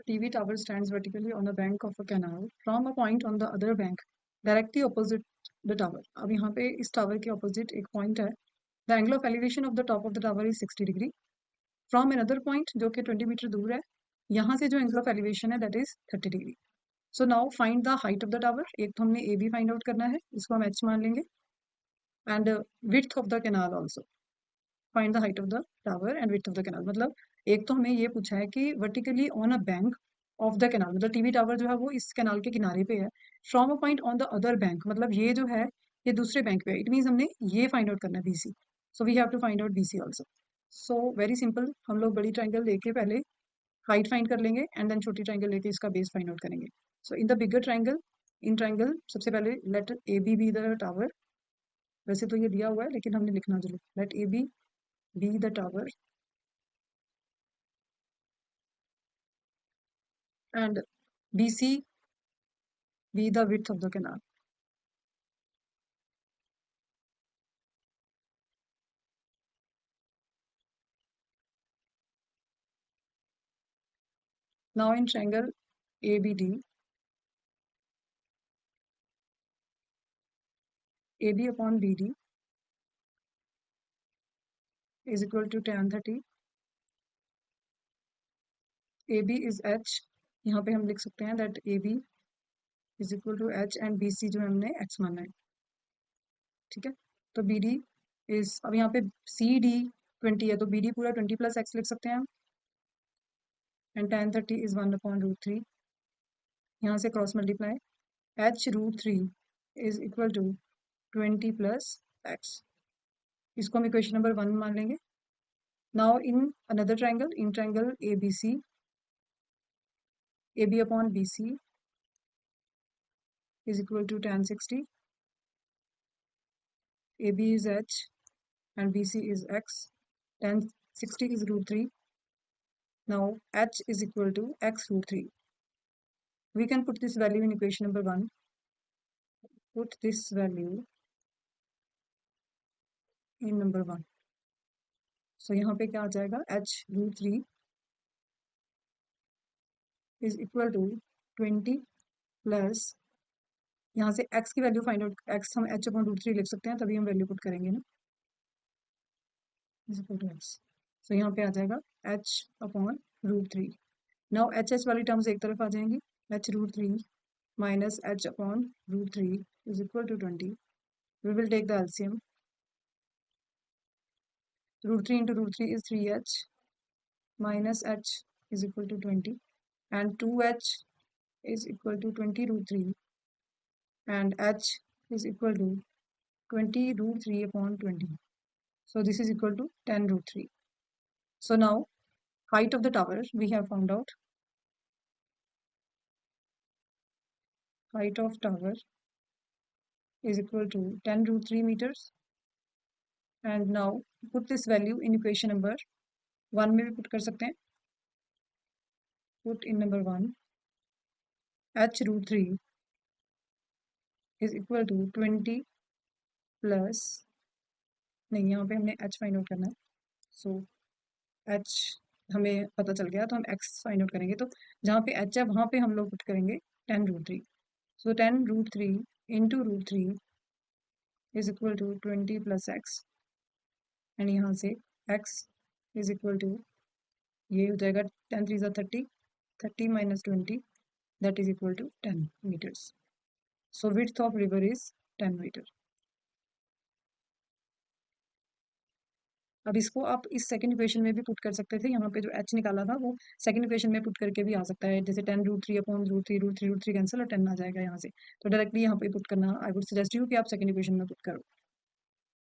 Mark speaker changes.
Speaker 1: TV tower stands vertically on the bank of a canal from a point on the other bank directly opposite the tower. अब यहाँ पे इस tower के opposite एक point है. The angle of elevation of the top of the tower is 60 degree. From another point जो कि 20 metre दूर है, यहाँ से जो angle of elevation है that is 30 degree. So now find the height of the tower. एक तो हमने AB find out करना है, इसको हम H मान लेंगे. And width of the canal also. Find the height of the tower and width of the canal. मतलब एक तो हमें ये पूछा है कि vertically on a bank of the canal, मतलब टीवी टावर जो है वो इस कैनाल के किनारे पे है. From a point on the other bank, मतलब ये जो है ये दूसरे बैंक पे है. It means हमने ये find out करना है BC. So we have to find out BC also. So very simple. हम लोग बड़ी ट्राइंगल लेके पहले हाइट फाइंड कर लेंगे एंड देन छोटी ट्राइंगल लेके इसका बेस फाइंड आउट करेंगे. So in the bigger triangle, in triangle सबसे पहले let A B the tower. वैसे तो ये दिया हुआ है लेकिन हमने लिखना जरूर. Let A B the tower and BC be the width of the canal. Now in triangle ABD, AB upon BD is equal to tan 30. AB is H. यहाँ पे हम लिख सकते हैं that AB is equal to H and BC जो हमने X माना है. ठीक है, तो BD is, अब यहाँ पे CD 20 है तो BD पूरा 20 प्लस X लिख सकते हैं हम. And tan 30 is 1/√3. यहाँ से cross multiply H√3 is equal to 20 plus X. इसको हम इक्वेशन नंबर 1 मान लेंगे. Now in another triangle, in triangle ABC, AB upon BC is equal to tan 60. AB is H and BC is X. Tan 60 is √3. Now H is equal to X√3. We can put this value in equation number 1. Put this value in number 1. So यहाँ पे क्या आ जाएगा, H√3 is equal to 20 plus यहाँ से x की value find out, x हम H/√3 लिख सकते हैं तभी हम वैल्यू पुट करेंगे ना, इज इक्वल टू x. सो यहाँ पे आ जाएगा H/√3. नाउ H वाली टर्म्स एक तरफ आ जाएंगी. H√3 minus H/√3 is equal to 20. We will take the LCM. √3 into √3 is 3H minus H is equal to 20 and 2H is equal to 20√3 and H is equal to 20√3 upon 20. So this is equal to 10√3. So now height of the tower we have found out. Height of tower is equal to 10√3 meters. And now put this value in equation number 1 में भी put कर सकते हैं. Put in number 1 H√3 is equal to 20 plus, नहीं यहाँ पे हमने H find out करना है. सो H हमें पता चल गया तो हम X फाइंड आउट करेंगे. तो जहाँ पे H है वहाँ पे हम लोग पुट करेंगे 10√3. सो 10√3 into √3 is equal to 20 plus X. And यहाँ से X is equal to, ये हो जाएगा 10 3 30, 30 minus 20 that is equal to 10 meters. So width of river is 10 meter. अब इसको आप इस सेकंड इक्वेशन में भी पुट कर सकते थे. यहाँ पे जो H निकाला था वो सेकंड इक्वेशन में पुट करके भी आ सकता है. जैसे 10√3 अपॉन √3 कैंसिल और 10 आ जाएगा यहाँ से. तो डायरेक्टली यहाँ पे पुट करना आई वुड सजेस्ट यू कि आप सेकंड इक्वेशन में पुट करो.